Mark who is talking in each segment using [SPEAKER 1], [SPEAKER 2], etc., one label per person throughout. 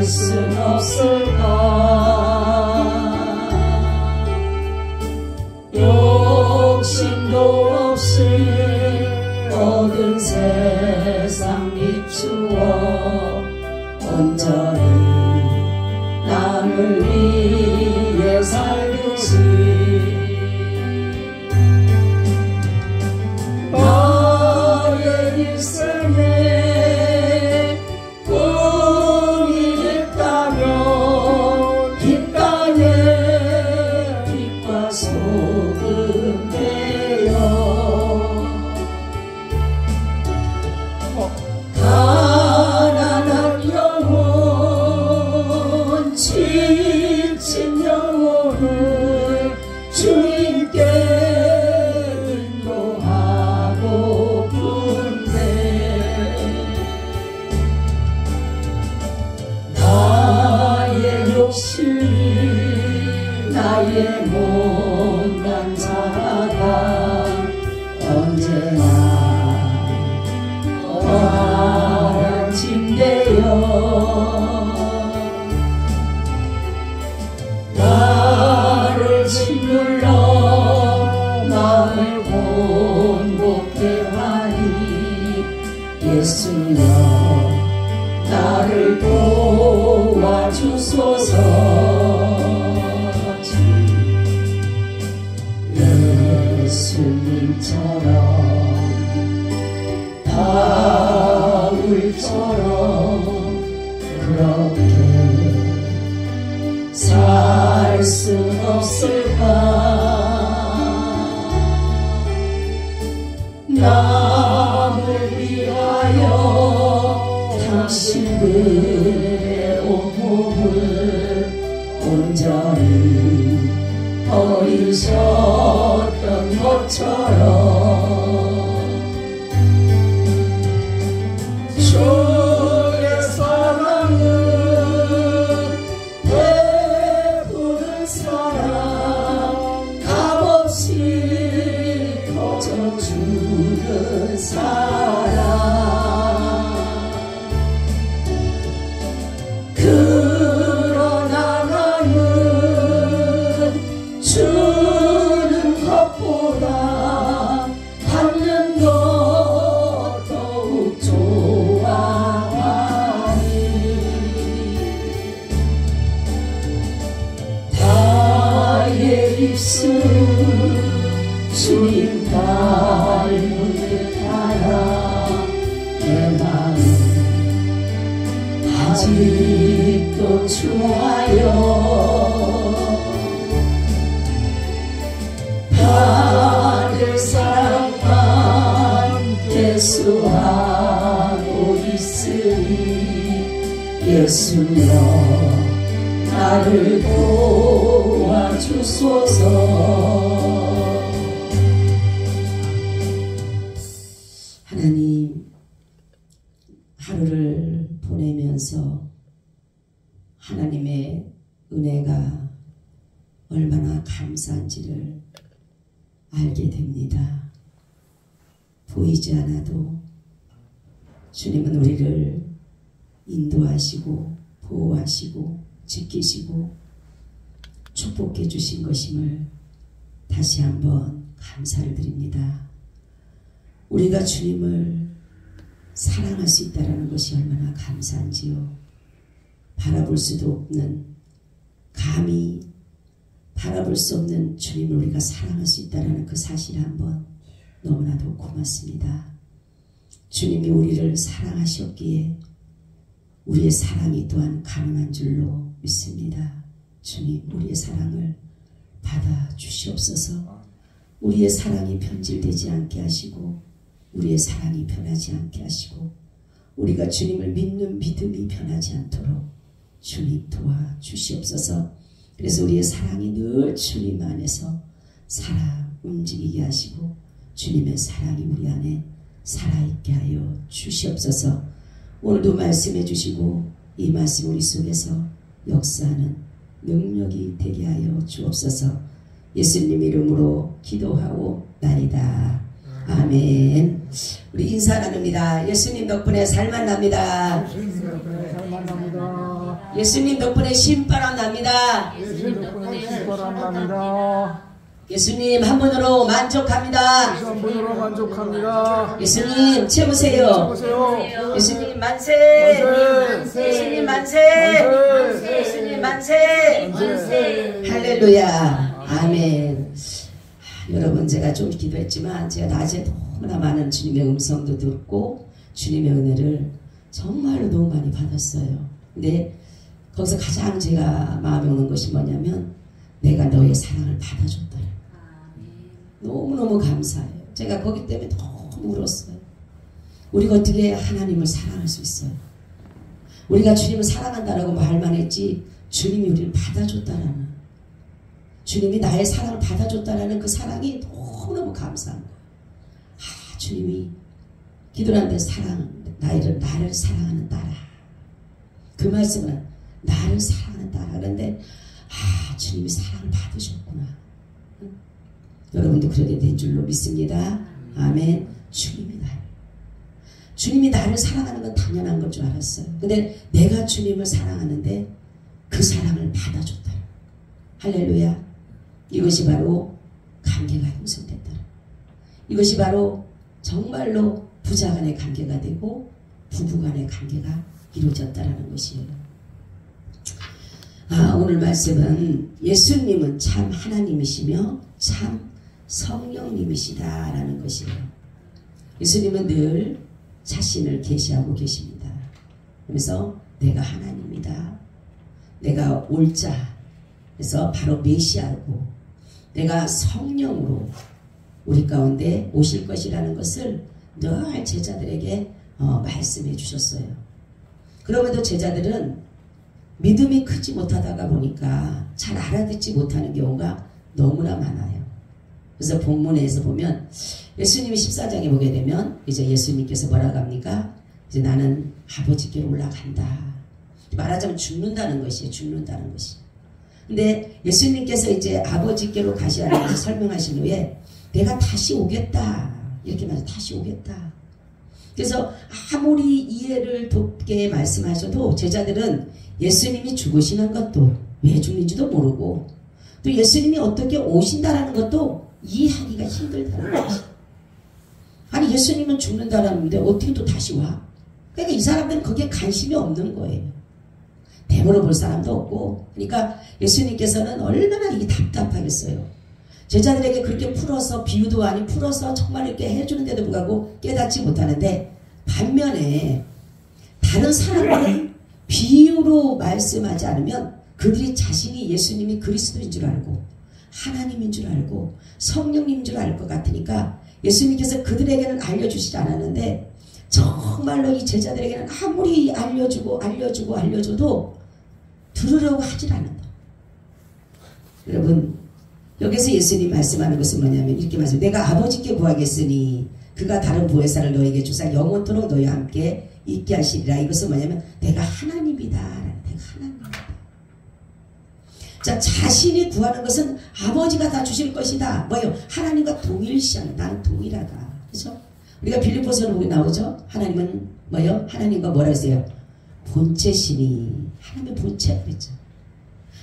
[SPEAKER 1] 살 순 없을까. 욕심도 없이 모든 세상 비추어 온전히 남을 위해 살듯이 나의 일생에 꿈이 있다면 이 땅에 빛과 소금 되어 가난한 영혼 지친 영혼을 주님께 인도하고픈데 나의 욕심이 나의 못난 자가 언제나 나를 짓내어 나를 짓눌러 나를 곤곡해 하니 예수여 나를 도와주소서. 예수님처럼 바울처럼 그렇게 살 수 없을까. 남을 위하여 당신들의 온몸을 온전히 버리셨던 것처럼 주의 사랑은 베푸는 사랑 값없이 거저주는 사랑 그러나 나는 주는 것보다 받는 것 더욱 좋아하니 나의 입술 주님 닮은 듯하나 내 마음 아직도 좋아요. 받을 사랑만 계수하고 있으니 예수여 나를 도와주소서. 하나님, 하루를 보내면서 하나님의 은혜가 얼마나 감사한지를 알게 됩니다. 보이지 않아도 주님은 우리를 인도하시고 보호하시고 지키시고 축복해 주신 것임을 다시 한번 감사를 드립니다. 우리가 주님을 사랑할 수 있다는 것이 얼마나 감사한지요. 바라볼 수도 없는, 감히 바라볼 수 없는 주님을 우리가 사랑할 수 있다는 그 사실 한번 너무나도 고맙습니다. 주님이 우리를 사랑하셨기에 우리의 사랑이 또한 가능한 줄로 믿습니다. 주님, 우리의 사랑을 받아 주시옵소서. 우리의 사랑이 변질되지 않게 하시고 우리의 사랑이 변하지 않게 하시고 우리가 주님을 믿는 믿음이 변하지 않도록 주님 도와주시옵소서. 그래서 우리의 사랑이 늘 주님 안에서 살아 움직이게 하시고 주님의 사랑이 우리 안에 살아있게 하여 주시옵소서. 오늘도 말씀해 주시고 이 말씀 우리 속에서 역사하는 능력이 되게 하여 주옵소서. 예수님 이름으로 기도하고 나이다. 아멘. 우리 인사 나눕니다. 예수님 덕분에 살 만납니다.
[SPEAKER 2] 예수님 덕분에 살 만납니다.
[SPEAKER 1] 예수님 덕분에 신바람 납니다.
[SPEAKER 2] 예수님 덕분에 신바람 납니다.
[SPEAKER 1] 예수님 한 분으로 만족합니다.
[SPEAKER 2] 예수 한 분으로 만족합니다.
[SPEAKER 1] 예수님 최고세요.
[SPEAKER 2] 최고세요.
[SPEAKER 1] 예수님 만세.
[SPEAKER 2] 만세.
[SPEAKER 1] 예수님 만세.
[SPEAKER 2] 만세.
[SPEAKER 1] 예수님 만세. 할렐루야. 아멘. 여러분 제가 좀 기도했지만 제가 낮에 너무나 많은 주님의 음성도 듣고 주님의 은혜를 정말로 너무 많이 받았어요. 근데 거기서 가장 제가 마음에 오는 것이 뭐냐면 내가 너의 사랑을 받아줬다. 너무너무 감사해요. 제가 거기 때문에 너무 울었어요. 우리가 어떻게 하나님을 사랑할 수 있어요? 우리가 주님을 사랑한다라고 말만 했지 주님이 우리를 받아줬다라는, 주님이 나의 사랑을 받아줬다라는 그 사랑이 너무너무 감사한 거예요. 아, 주님이 기도하는데 나를 사랑하는 딸아. 그 말씀은 나를 사랑하는 딸아. 그런데 아, 주님이 사랑을 받으셨구나. 응? 여러분도 그러게 된 줄로 믿습니다. 아멘. 주님이 나를 사랑하는 건 당연한 걸 줄 알았어요. 근데 내가 주님을 사랑하는데 그 사랑을 받아줬다. 할렐루야. 이것이 바로 관계가 형성됐다. 이것이 바로 정말로 부자 간의 관계가 되고 부부 간의 관계가 이루어졌다라는 것이에요. 아, 오늘 말씀은 예수님은 참 하나님이시며 참 성령님이시다라는 것이에요. 예수님은 늘 자신을 계시하고 계십니다. 그래서 내가 하나님이다. 내가 올자. 그래서 바로 메시아고 내가 성령으로 우리 가운데 오실 것이라는 것을 늘 제자들에게 말씀해 주셨어요. 그럼에도 제자들은 믿음이 크지 못하다가 보니까 잘 알아듣지 못하는 경우가 너무나 많아요. 그래서 본문에서 보면 예수님이 14장에 보게 되면 이제 예수님께서 뭐라고 합니까? 이제 나는 아버지께로 올라간다. 말하자면 죽는다는 것이에요. 죽는다는 것이. 근데 예수님께서 이제 아버지께로 가시라는 것을 설명하신 후에 내가 다시 오겠다. 이렇게 말해서 다시 오겠다. 그래서 아무리 이해를 돕게 말씀하셔도 제자들은 예수님이 죽으시는 것도 왜 죽는지도 모르고 또 예수님이 어떻게 오신다라는 것도 이해하기가 힘들다는 거죠. 아니 예수님은 죽는다라는데 어떻게 또 다시 와? 그러니까 이 사람들은 거기에 관심이 없는 거예요. 되물어 볼 사람도 없고. 그러니까 예수님께서는 얼마나 이게 답답하겠어요. 제자들에게 그렇게 풀어서 비유도 아닌 풀어서 정말 이렇게 해주는데도 불구하고 깨닫지 못하는데 반면에 다른 사람들은 비유로 말씀하지 않으면 그들이 자신이 예수님이 그리스도인 줄 알고 하나님인 줄 알고 성령님인 줄 알 것 같으니까 예수님께서 그들에게는 알려주시지 않았는데 정말로 이 제자들에게는 아무리 알려줘도 들으려고 하질 않는다. 여러분 여기서 예수님 말씀하는 것은 뭐냐면 이렇게 말씀. 내가 아버지께 구하겠으니 그가 다른 보혜사를 너에게 주사 영원토록 너희와 함께 있게 하시리라. 이것은 뭐냐면 내가 하나님이다. 내가 하나님이다. 자, 자신이 구하는 것은 아버지가 다 주실 것이다. 뭐예요? 하나님과 동일시하는. 나는 동일하다. 그렇죠? 우리가 빌립보서를 보고 나오죠. 하나님은 뭐예요? 하나님과 뭐라 했어요? 본체시니. 하나님의 본체라 그랬죠.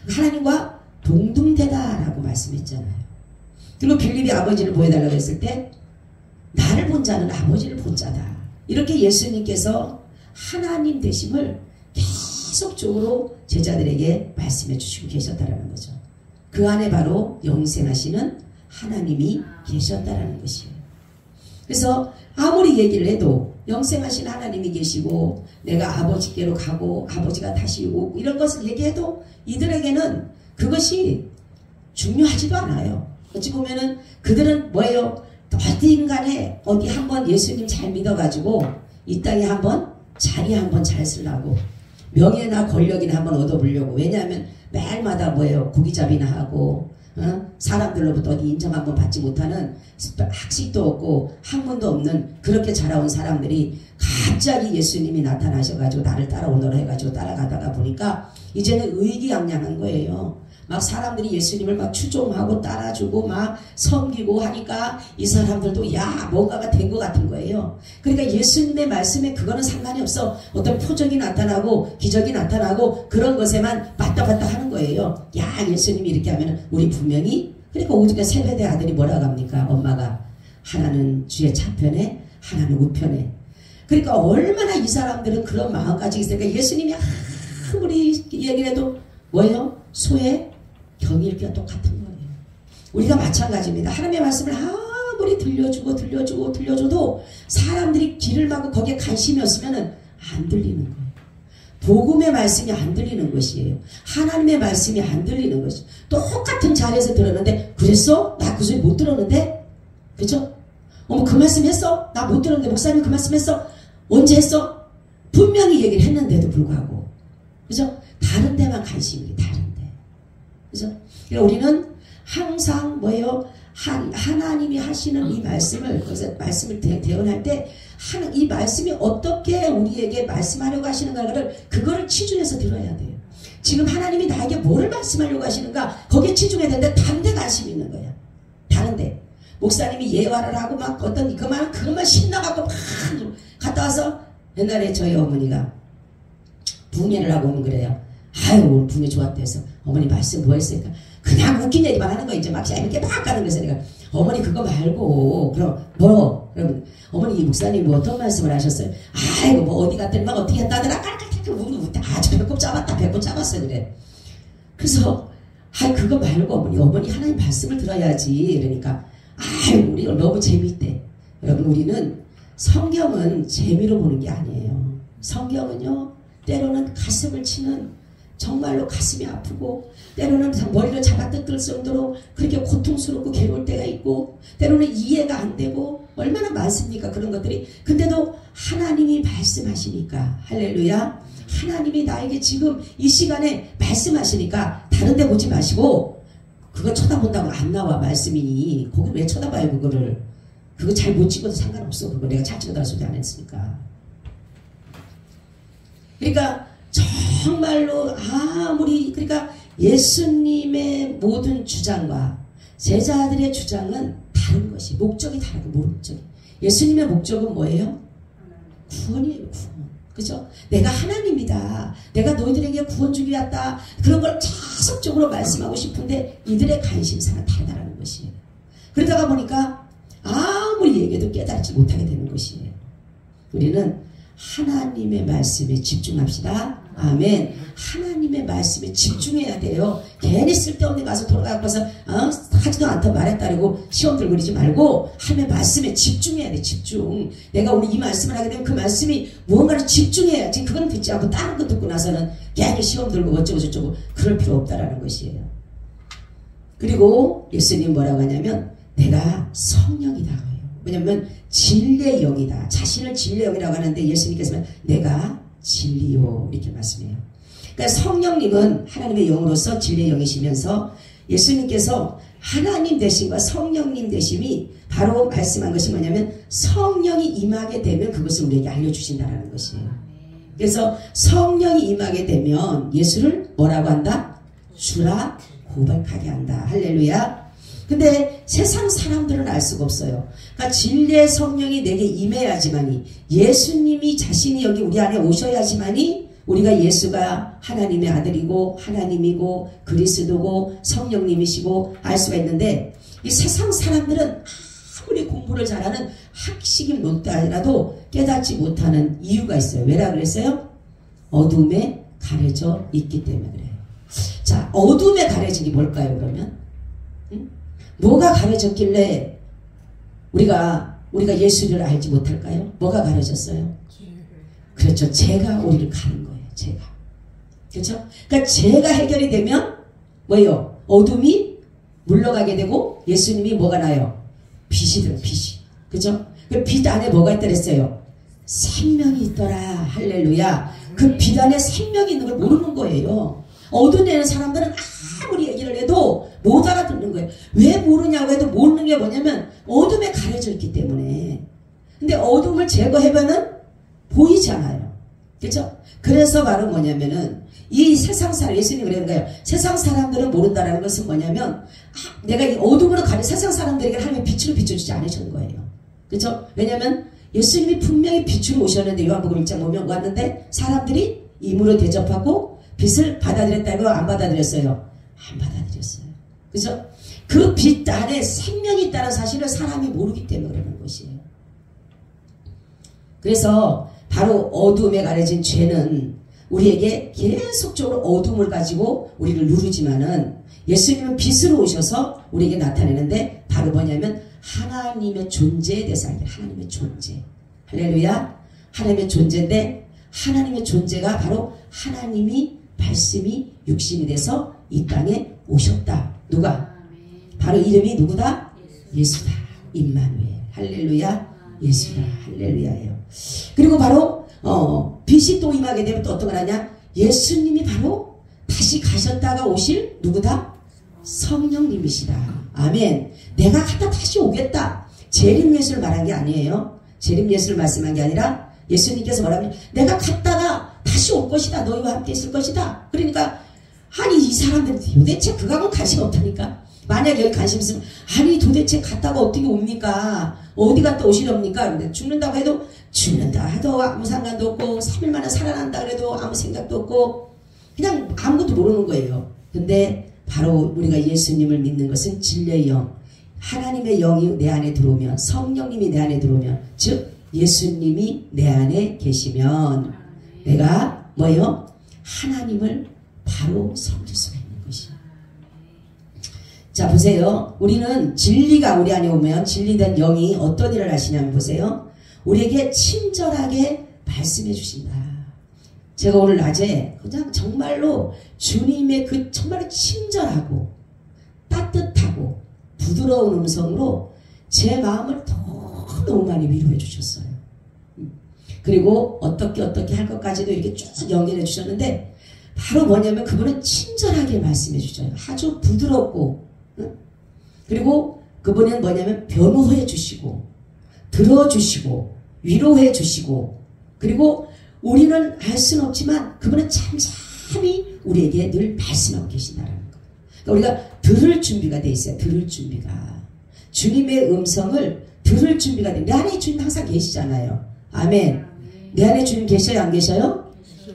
[SPEAKER 1] 하나님과 동등되다라고 말씀했잖아요. 그리고 빌립이 아버지를 보여달라고 했을 때 나를 본 자는 아버지를 본 자다. 이렇게 예수님께서 하나님 되심을 계속적으로 제자들에게 말씀해 주시고 계셨다라는 거죠. 그 안에 바로 영생하시는 하나님이 계셨다라는 것이에요. 그래서 아무리 얘기를 해도 영생하신 하나님이 계시고 내가 아버지께로 가고 아버지가 다시 오고 이런 것을 얘기해도 이들에게는 그것이 중요하지도 않아요. 어찌 보면은 그들은 뭐예요? 어디인간에 어디 한번 예수님 잘 믿어가지고 이 땅에 한번 자리 한번 잘 쓰려고 명예나 권력이나 한번 얻어보려고. 왜냐하면 매일마다 뭐예요? 고기잡이나 하고 사람들로부터 어디 인정 한번 받지 못하는 학식도 없고 학문도 없는 그렇게 자라온 사람들이 갑자기 예수님이 나타나셔가지고 나를 따라오너라 해가지고 따라가다가 보니까 이제는 의기양양한 거예요. 막 사람들이 예수님을 막 추종하고 따라주고 막 섬기고 하니까 이 사람들도 야 뭔가가 된 것 같은 거예요. 그러니까 예수님의 말씀에 그거는 상관이 없어. 어떤 표적이 나타나고 기적이 나타나고 그런 것에만 빠따빠따 하는 거예요. 야 예수님이 이렇게 하면 우리 분명히. 그러니까 오죽에 세베대 아들이 뭐라고 합니까? 엄마가 하나는 주의 좌편에 하나는 우편에. 그러니까 얼마나 이 사람들은 그런 마음까지 있으니까 예수님이 아무리 얘기를 해도 뭐예요? 소의 경일기가 똑같은 거예요. 우리가 마찬가지입니다. 하나님의 말씀을 아무리 들려줘도 사람들이 귀를 막고 거기에 관심이 없으면 안 들리는 거예요. 복음의 말씀이 안 들리는 것이에요. 하나님의 말씀이 안 들리는 것이에요. 똑같은 자리에서 들었는데 그랬어? 나 그 소리 못 들었는데? 그죠? 어머 그 말씀 했어? 나 못 들었는데 목사님 그 말씀 했어? 언제 했어? 분명히 얘기를 했는데도 불구하고 그죠? 다른 데만 관심이 다른 데 그죠? 그러니까 우리는 항상 뭐예요? 하나님이 하시는 이 말씀을 그래서 말씀을 대언할 때 이 말씀이 어떻게 우리에게 말씀하려고 하시는가를 그거를 치중해서 들어야 돼요. 지금 하나님이 나에게 뭐를 말씀하려고 하시는가 거기에 치중해야 되는데 다른 데 관심이 있는 거야. 다른 데 목사님이 예화를 하고 막 어떤 그것만 신나갖고 막 갔다 와서 옛날에 저희 어머니가 붕예를 하고 오면 그래요. 아유 오늘 붕예 좋았대 해서 어머니 말씀 뭐 했으니까 그냥 웃긴 얘기만 하는 거 이제 막 이렇게 막 가는 거에서 내가 어머니 그거 말고 그럼 그러면 어머니 이 목사님 뭐 어떤 말씀을 하셨어요? 아이고 뭐 어디 갔더니 막 어떻게 했다더라 깔깔깔깔 아주 배꼽 잡았어 그래. 그래서 그거 말고 어머니 하나님 말씀을 들어야지 이러니까 우리 너무 재밌대. 여러분 우리는 성경은 재미로 보는 게 아니에요. 성경은요 때로는 가슴을 치는 정말로 가슴이 아프고 때로는 머리를 잡아뜯을 정도로 그렇게 고통스럽고 괴로울 때가 있고 때로는 이해가 안 되고 얼마나 많습니까 그런 것들이. 근데도 하나님이 말씀하시니까 할렐루야 하나님이 나에게 지금 이 시간에 말씀하시니까 다른 데 보지 마시고 그거 쳐다본다고 안 나와 말씀이. 거기 왜 쳐다봐요 그거를. 그거 잘 못 찍어도 상관없어. 그거 내가 잘 찍어달라 소리 안 했으니까. 그러니까 정말로 그러니까 예수님의 모든 주장과 제자들의 주장은 다른 것이 목적이 다르고 목적이. 예수님의 목적은 뭐예요? 구원이에요. 구원. 그죠? 내가 하나님이다. 내가 너희들에게 구원 주기 왔다. 그런 걸 자석적으로 말씀하고 싶은데 이들의 관심사가 다르다는 것이에요. 그러다가 보니까 아무리 얘기해도 깨달지 못하게 되는 것이에요. 우리는 하나님의 말씀에 집중합시다. 아멘. 하나님의 말씀에 집중해야 돼요. 괜히 쓸데없는 가서 돌아가고서 하지도 않다 말했다고 시험들 그리지 말고 하나님의 말씀에 집중해야 돼. 집중. 내가 오늘 이 말씀을 하게 되면 그 말씀이 무언가를 집중해야지. 그건 듣지 않고 다른 거 듣고 나서는 괜히 시험 들고 어쩌고 저쩌고 그럴 필요 없다라는 것이에요. 그리고 예수님 뭐라고 하냐면 내가 성령이다. 왜냐면 진리의 영이다. 자신을 진리의 영이라고 하는데 예수님께서는 내가 진리요 이렇게 말씀해요. 그러니까 성령님은 하나님의 영으로서 진리의 영이시면서 예수님께서 하나님 되심과 성령님 되심이 바로 말씀한 것이 뭐냐면 성령이 임하게 되면 그것을 우리에게 알려주신다는 것이에요. 그래서 성령이 임하게 되면 예수를 뭐라고 한다? 주라 고백하게 한다. 할렐루야. 근데 세상 사람들은 알 수가 없어요. 그러니까 진리의 성령이 내게 임해야지만이 예수님이 자신이 여기 우리 안에 오셔야지만이 우리가 예수가 하나님의 아들이고 하나님이고 그리스도고 성령님이시고 알 수가 있는데 이 세상 사람들은 아무리 공부를 잘하는 학식이 높다라도 깨닫지 못하는 이유가 있어요. 왜라 그랬어요? 어둠에 가려져 있기 때문에 그래요. 자, 어둠에 가려진 게 뭘까요 그러면? 응? 뭐가 가려졌길래 우리가 예수를 알지 못할까요? 뭐가 가려졌어요? 그렇죠. 죄가 우리를 가는 거예요. 죄가. 그렇죠? 그러니까 죄가 해결이 되면 뭐예요? 어둠이 물러가게 되고 예수님이 뭐가 나요? 빛이 들어. 빛이. 그렇죠? 그 빛 안에 뭐가 있다 그랬어요? 생명이 있더라. 할렐루야. 그 빛 안에 생명이 있는 걸 모르는 거예요. 어두운 사람들은 아무리 얘기를 해도 못 알아듣는 거예요. 왜 모르냐고 해도 모르는 게 뭐냐면 어둠에 가려져 있기 때문에. 근데 어둠을 제거해면은 보이잖아요. 그렇죠? 그래서 바로 뭐냐면은 이 세상 사람, 예수님이 그러는 거예요. 세상 사람들은 모른다라는 것은 뭐냐면 내가 이 어둠으로 가는 세상 사람들에게 하나님의 빛으로 비춰주지 않으신 거예요. 그렇죠? 왜냐하면 예수님이 분명히 빛으로 오셨는데 요한복음 1장 보면 왔는데 사람들이 임으로 대접하고 빛을 받아들였다고 안 받아들였어요? 안 받아들였어요. 그죠? 그 빛 안에 생명이 있다는 사실을 사람이 모르기 때문에 그러는 것이에요. 그래서 바로 어둠에 가려진 죄는 우리에게 계속적으로 어둠을 가지고 우리를 누르지만은 예수님은 빛으로 오셔서 우리에게 나타내는데 바로 뭐냐면 하나님의 존재에 대해서 알게 하나님의 존재. 할렐루야. 하나님의 존재인데 하나님의 존재가 바로 하나님이 말씀이 육신이 돼서 이 땅에 오셨다. 누가? 바로 이름이 누구다? 예수다. 임마누엘. 할렐루야. 예수다. 할렐루야예요. 그리고 바로 빛이 또 임하게 되면 또 어떤 걸 하냐? 예수님이 바로 다시 가셨다가 오실 누구다? 성령님이시다. 아멘. 내가 갔다 다시 오겠다. 재림 예수를 말한 게 아니에요. 재림 예수를 말씀한 게 아니라 예수님께서 뭐라면 내가 갔다가 다시 올 것이다. 너희와 함께 있을 것이다. 그러니까 아니 이 사람들은 도대체 그거하고는 관심 없다니까. 만약 여기 관심 있으면 아니 도대체 갔다가 어떻게 옵니까? 어디 갔다 오시렵니까? 근데 죽는다고 해도 죽는다 해도 아무 상관도 없고 3일 만에 살아난다 그래도 아무 생각도 없고 그냥 아무것도 모르는 거예요. 근데 바로 우리가 예수님을 믿는 것은 진리의 영, 하나님의 영이 내 안에 들어오면 성령님이 내 안에 들어오면 즉 예수님이 내 안에 계시면 내가 뭐예요? 하나님을 바로 섬길 수가 있는 것이에요. 자 보세요. 우리는 진리가 우리 안에 오면 진리된 영이 어떤 일을 하시냐면 보세요. 우리에게 친절하게 말씀해 주신다. 제가 오늘 낮에 그냥 정말로 주님의 그 정말 친절하고 따뜻하고 부드러운 음성으로 제 마음을 너무 많이 위로해 주셨어요. 그리고 어떻게 할 것까지도 이렇게 쭉 연결해 주셨는데 바로 뭐냐면 그분은 친절하게 말씀해 주셔요. 아주 부드럽고 그리고 그분은 뭐냐면 변호해 주시고 들어주시고 위로해 주시고 그리고 우리는 알 수는 없지만 그분은 잠잠히 우리에게 늘 말씀하고 계신다는 거. 그러니까 우리가 들을 준비가 돼 있어요. 들을 준비가. 주님의 음성을 들을 준비가 돼. 내 안에 주님 항상 계시잖아요. 아멘. 내 안에 주님 계셔요? 안 계셔요?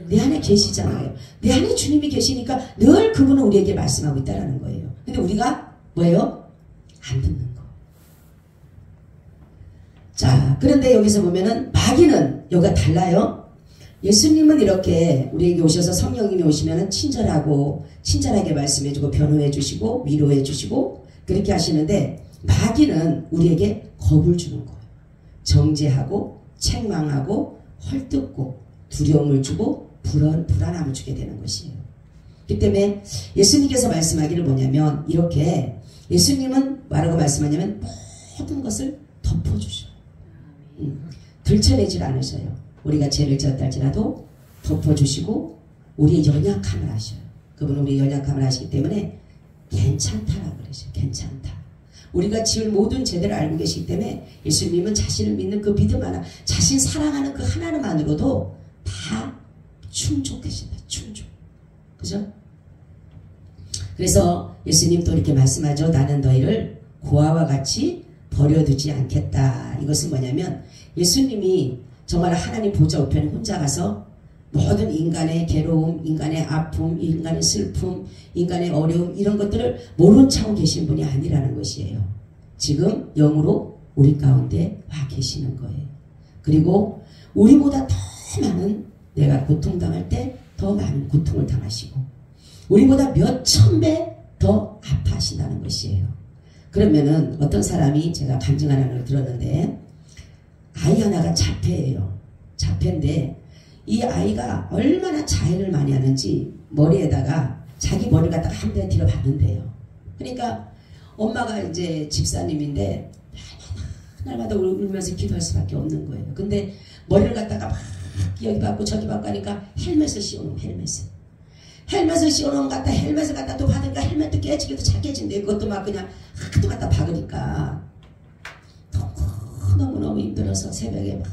[SPEAKER 1] 내 안에 계시잖아요. 내 안에 주님이 계시니까 늘 그분은 우리에게 말씀하고 있다는 거예요. 근데 우리가 뭐예요? 안 듣는 거. 자, 그런데 여기서 보면은 마귀는 여기가 달라요. 예수님은 이렇게 우리에게 오셔서 성령님이 오시면은 친절하게 말씀해주고 변호해주시고 위로해주시고 그렇게 하시는데 마귀는 우리에게 겁을 주는 거예요. 정죄하고 책망하고 헐뜯고 두려움을 주고 불안함을 주게 되는 것이에요. 그렇기 때문에 예수님께서 말씀하기를 뭐냐면 이렇게 예수님은 뭐라고 말씀하냐면 모든 것을 덮어주셔요. 들춰내질 않으셔요. 우리가 죄를 지었다 할지라도 덮어주시고 우리의 연약함을 아셔요. 그분은 우리의 연약함을 아시기 때문에 괜찮다라고 그러셔요. 괜찮다. 우리가 지을 모든 죄들을 알고 계시기 때문에 예수님은 자신을 믿는 그 믿음 하나, 자신 사랑하는 그 하나만으로도 다 충족되신다. 충족. 그죠? 그래서 예수님 또 이렇게 말씀하죠. 나는 너희를 고아와 같이 버려두지 않겠다. 이것은 뭐냐면 예수님이 정말 하나님 보좌 우편에 혼자 가서 모든 인간의 괴로움, 인간의 아픔, 인간의 슬픔, 인간의 어려움 이런 것들을 모른 척하고 계신 분이 아니라는 것이에요. 지금 영으로 우리 가운데 와 계시는 거예요. 그리고 우리보다 더 많은 내가 고통당할 때 더 많은 고통을 당하시고 우리보다 몇천 배 더 아파하신다는 것이에요. 그러면은 어떤 사람이 제가 간증 하나를 들었는데 아이 하나가 자폐예요. 자폐인데 이 아이가 얼마나 자해를 많이 하는지 머리에다가 자기 머리를 갖다가 한 대 뒤로 박는데요. 그러니까 엄마가 이제 집사님인데 날마다 울면서 기도할 수밖에 없는 거예요. 근데 머리를 갖다가 막 여기 받고 저기 받고 하니까 헬멧을 씌워놓은 헬멧을 씌워놓은 갖다 헬멧을 갖다 또 받으니까 헬멧도 깨지기도 잘 깨진대. 그것도 막 그냥 하도 갖다 박으니까 너무너무 힘들어서 새벽에 막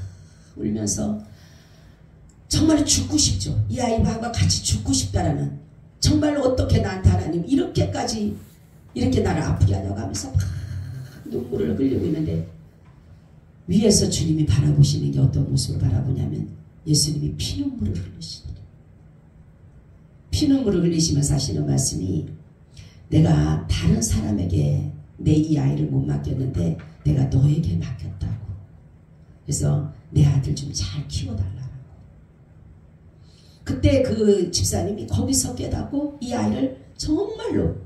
[SPEAKER 1] 울면서 정말로 죽고 싶죠. 이 아이와 같이 죽고 싶다라는, 정말로 어떻게 나한테 하나님 이렇게까지 이렇게 나를 아프게 하냐고 하면서 막 눈물을 흘리고 있는데, 위에서 주님이 바라보시는 게 어떤 모습을 바라보냐면 예수님이 피눈물을 흘리시더래요. 피눈물을 흘리시면서 하시는 말씀이, 내가 다른 사람에게 내 이 아이를 못 맡겼는데 내가 너에게 맡겼다고. 그래서 내 아들 좀 잘 키워달라고. 그때 그 집사님이 거기서 깨닫고 이 아이를 정말로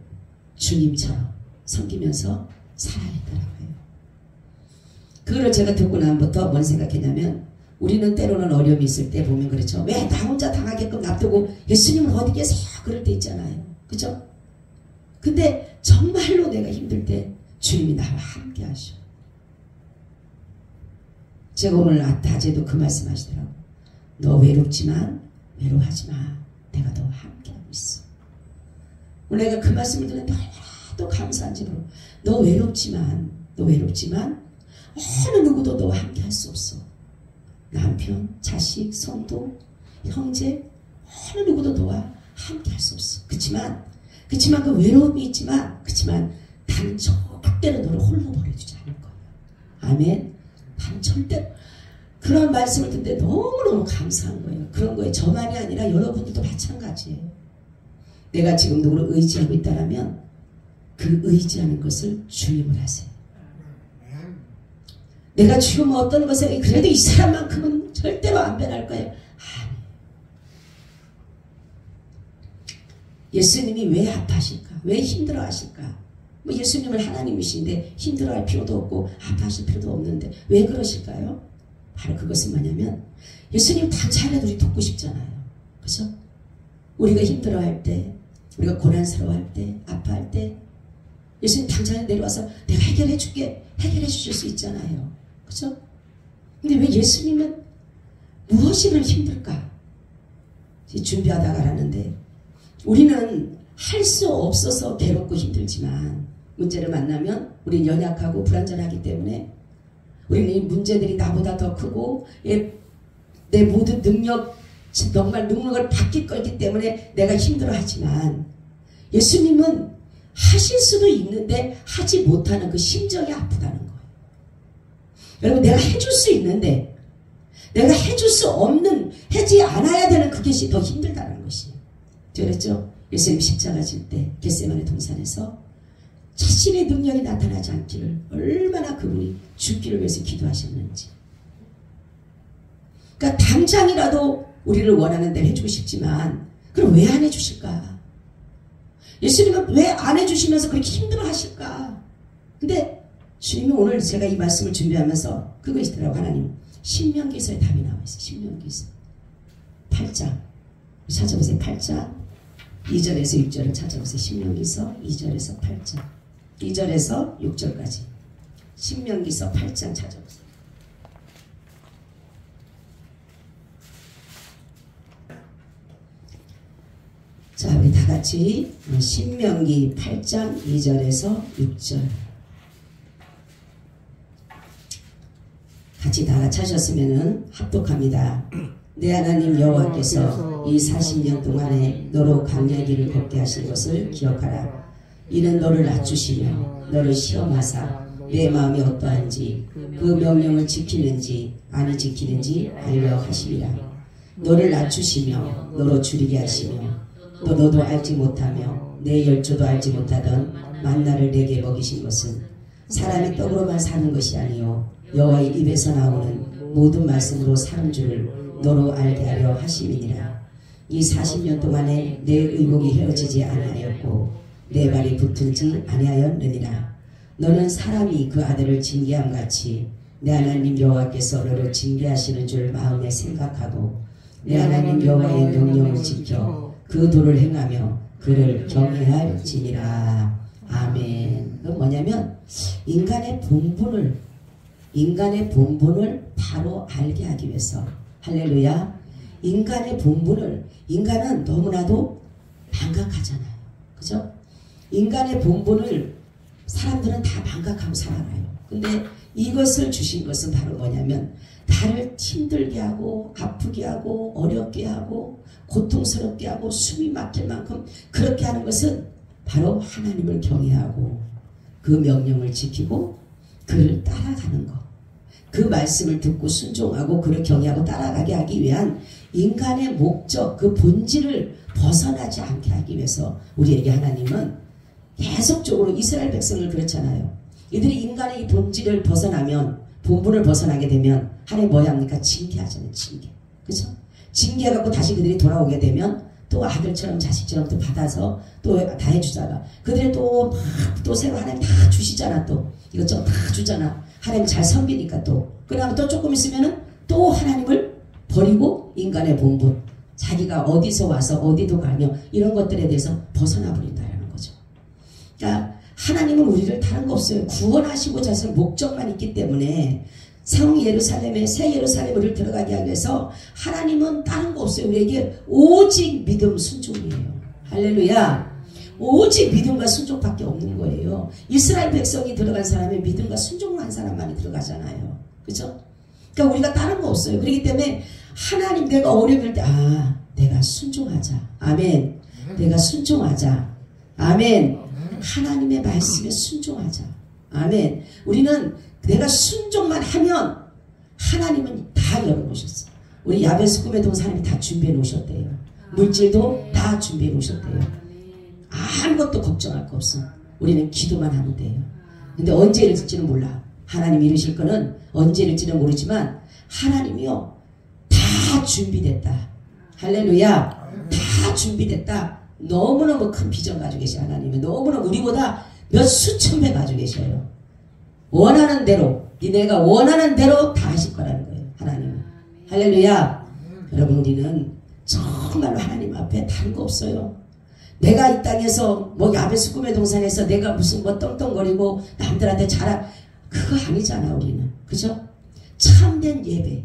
[SPEAKER 1] 주님처럼 섬기면서 살아냈더라고요. 그거를 제가 듣고 나부터 뭔 생각했냐면, 우리는 때로는 어려움이 있을 때 보면 그렇죠. 왜 나 혼자 당하게끔 놔두고 예수님은 어디 계세요? 그럴 때 있잖아요. 그죠? 근데 정말로 내가 힘들 때 주님이 나와 함께 하셔. 제가 오늘 낮에도 그 말씀 하시더라고. 너 외롭지만 외로워하지 마. 내가 너와 함께 하고 있어. 오늘 내가 그 말씀을 듣는데 얼마나 감사한지 모르고, 너 외롭지만 어느 누구도 너와 함께 할 수 없어. 남편, 자식, 성도, 형제, 어느 누구도 너와 함께 할 수 없어. 그치만 그 외로움이 있지만, 단 절대로 너를 홀로 버려주지 않을 거야. 아멘. 단 절대로. 그런 말씀을 듣는데 너무너무 감사한 거예요. 그런 거에 저만이 아니라 여러분들도 마찬가지예요. 내가 지금 누구를 의지하고 있다면 그 의지하는 것을 주임을 하세요. 내가 지금 어떤 것에 그래도 이 사람만큼은 절대로 안 변할 거예요. 아니. 예수님이 왜 아파하실까? 왜 힘들어하실까? 뭐 예수님은 하나님이신데 힘들어할 필요도 없고 아파하실 필요도 없는데 왜 그러실까요? 바로 그것은 뭐냐면, 예수님 당차라도 우리 돕고 싶잖아요. 그죠? 우리가 힘들어할 때, 우리가 고난스러워할 때, 아파할 때 예수님 당장에 내려와서 내가 해결해 줄게, 해결해 주실 수 있잖아요. 그죠? 근데 왜 예수님은 무엇이를 힘들까? 준비하다가 하는데, 우리는 할 수 없어서 괴롭고 힘들지만 문제를 만나면 우리는 연약하고 불완전하기 때문에, 우리는 이 문제들이 나보다 더 크고 내 모든 능력, 정말 능력을 받기 거기 때문에 내가 힘들어하지만, 예수님은 하실 수도 있는데 하지 못하는 그 심정이 아프다는 거예요. 여러분, 내가 해줄 수 있는데 내가 해줄 수 없는, 하지 않아야 되는 그것이 더 힘들다는 것이에요. 그랬죠? 예수님 십자가 질 때 겟세마네 동산에서 자신의 능력이 나타나지 않기를 얼마나 그분이 죽기를 위해서 기도하셨는지. 그러니까 당장이라도 우리를 원하는 대로 해주고 싶지만, 그럼 왜 안 해주실까? 예수님은 왜 안 해주시면서 그렇게 힘들어 하실까? 근데 주님이 오늘 제가 이 말씀을 준비하면서 그거 있더라고. 하나님, 신명기서에 답이 나와 있어요. 신명기서 8장 찾아보세요. 8장 2절에서 6절을 찾아보세요. 신명기서 2절에서 8장, 2절에서 6절까지 신명기서 8장 찾아보세요. 자, 우리 다 같이 신명기 8장 2절에서 6절 같이 다 같이 하셨으면 합독합니다. 내 하나님 여호와께서 이 40년 동안에 너로 광야 길을 걷게 하신 것을 기억하라. 이는 너를 낮추시며 너를 시험하사 내 마음이 어떠한지 그 명령을 지키는지 아니 지키는지 알려 하심이라. 너를 낮추시며 너로 줄이게 하시며 또 너도 알지 못하며 내 열조도 알지 못하던 만나를 내게 먹이신 것은 사람이 떡으로만 사는 것이 아니요 여호와의 입에서 나오는 모든 말씀으로 사는 줄을 너로 알게 하려 하심이니라. 이 40년 동안에 내 의복이 헤어지지 아니하였고 내 발이 붙은지 아니하였느니라. 너는 사람이 그 아들을 징계함 같이 내 하나님 여호와께서 너를 징계하시는 줄 마음에 생각하고 내 하나님 여호와의 명령을 지켜 그 도를 행하며 그를 경외할지니라. 아멘. 그건 뭐냐면 인간의 본분을 바로 알게 하기 위해서. 할렐루야. 인간의 본분을, 인간은 너무나도 망각하잖아요. 그죠? 인간의 본분을 사람들은 다 망각하고 살아가요. 근데 이것을 주신 것은 바로 뭐냐면 나를 힘들게 하고 아프게 하고 어렵게 하고 고통스럽게 하고 숨이 막힐 만큼 그렇게 하는 것은 바로 하나님을 경외하고 그 명령을 지키고 그를 따라가는 것. 그 말씀을 듣고 순종하고 그를 경외하고 따라가게 하기 위한 인간의 목적, 그 본질을 벗어나지 않게 하기 위해서 우리에게 하나님은 계속적으로 이스라엘 백성을 그렇잖아요. 이들이 인간의 이 본질을 벗어나면, 본분을 벗어나게 되면 하나님 뭐야 합니까? 징계하잖아요. 징계. 그렇죠? 징계해갖고 다시 그들이 돌아오게 되면 또 아들처럼 자식처럼 또 받아서 또 다 해주잖아. 그들이 또 새로 하나님 다 주시잖아. 또 이것저것 다 주잖아. 하나님 잘 섬기니까 또. 그러면 또 조금 있으면은 또 하나님을 버리고 인간의 본분, 자기가 어디서 와서 어디도 가며 이런 것들에 대해서 벗어나 버린다라는 거죠. 그러니까 하나님은 우리를 다른 거 없어요. 구원하시고자 하시는 목적만 있기 때문에 새 예루살렘을 들어가게 하기 위해서 하나님은 다른 거 없어요. 우리에게 오직 믿음 순종이에요. 할렐루야. 오직 믿음과 순종밖에 없는 거예요. 이스라엘 백성이 들어간 사람이 믿음과 순종한 사람만이 들어가잖아요. 그죠? 그러니까 우리가 다른 거 없어요. 그렇기 때문에 하나님 내가 어려울 때 내가 순종하자. 아멘. 내가 순종하자. 아멘. 하나님의 말씀에 순종하자. 아멘. 우리는 내가 순종만 하면 하나님은 다 열어놓으셨어. 우리 야베스 꿈의 동사님이 다 준비해 놓으셨대요. 물질도 다 준비해 놓으셨대요. 아무것도 걱정할 거 없어. 우리는 기도만 하면 돼요. 근데 언제 이룰지는 몰라. 하나님 이루실 거는 언제 이룰지는 모르지만 하나님이요 다 준비됐다. 할렐루야. 다 준비됐다. 너무너무 큰 비전 가지고 계셔. 하나님은 너무너무 우리보다 몇 수천 배 가지고 계셔요. 원하는 대로 니네가 원하는 대로 다 하실 거라는 거예요. 하나님은. 할렐루야. 여러분 우리는 정말로 하나님 앞에 다른 거 없어요. 내가 이 땅에서 뭐 야베스 꿈의 동산에서 내가 무슨 뭐 떵떵거리고 남들한테 그거 아니잖아. 우리는. 그죠? 참된 예배.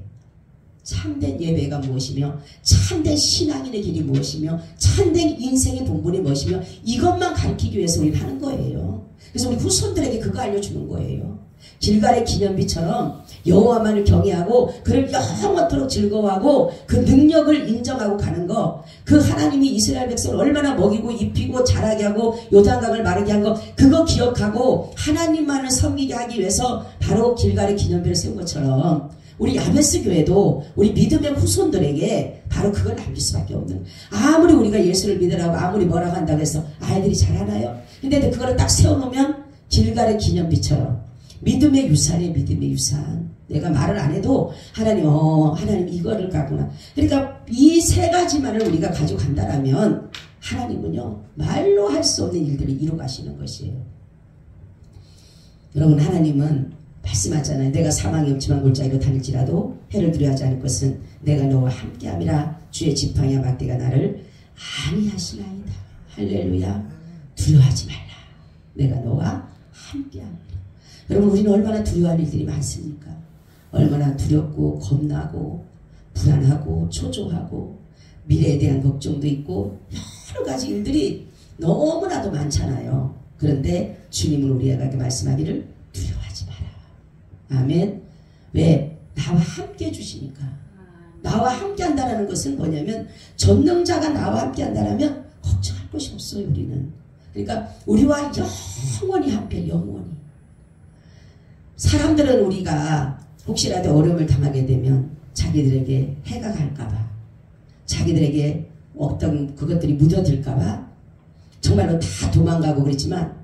[SPEAKER 1] 참된 예배가 무엇이며 참된 신앙인의 길이 무엇이며 참된 인생의 본분이 무엇이며 이것만 가르치기 위해서 우리는 하는 거예요. 그래서 우리 후손들에게 그거 알려주는 거예요. 길갈의 기념비처럼 여호와만을 경외하고 그를 영원토록 즐거워하고 그 능력을 인정하고 가는 거, 그 하나님이 이스라엘 백성을 얼마나 먹이고 입히고 자라게 하고 요단강을 마르게 한 거 그거 기억하고 하나님만을 섬기게 하기 위해서 바로 길갈의 기념비를 세운 것처럼 우리 야베스 교회도 우리 믿음의 후손들에게 바로 그걸 남길 수밖에 없는. 아무리 우리가 예수를 믿으라고 아무리 뭐라고 한다고 해서 아이들이 잘하나요? 근데 그거를 딱 세워놓으면 길갈의 기념비처럼 믿음의 유산이에요. 믿음의 유산. 내가 말을 안 해도 하나님 이거를 가구나. 그러니까 이 세 가지만을 우리가 가지고 간다라면 하나님은요 말로 할 수 없는 일들을 이루어 가시는 것이에요. 여러분 하나님은 말씀하잖아요. 내가 사망의 없지만 골짜기로 다닐지라도 해를 두려워하지 않을 것은 내가 너와 함께함이라. 주의 지팡이와 막대가 나를 안위하시나이다. 할렐루야. 두려워하지 말라. 내가 너와 함께함이라. 여러분 우리는 얼마나 두려워할 일들이 많습니까? 얼마나 두렵고 겁나고 불안하고 초조하고 미래에 대한 걱정도 있고 여러 가지 일들이 너무나도 많잖아요. 그런데 주님은 우리에게 말씀하기를 두려워하지 마라. 아멘. 왜? 나와 함께 해주시니까. 나와 함께 한다는 것은 뭐냐면 전능자가 나와 함께 한다면 걱정할 것이 없어요. 우리는. 그러니까 우리와 영원히 함께 영원히. 사람들은 우리가 혹시라도 어려움을 당하게 되면 자기들에게 해가 갈까봐, 자기들에게 어떤 그것들이 묻어들까봐 정말로 다 도망가고 그랬지만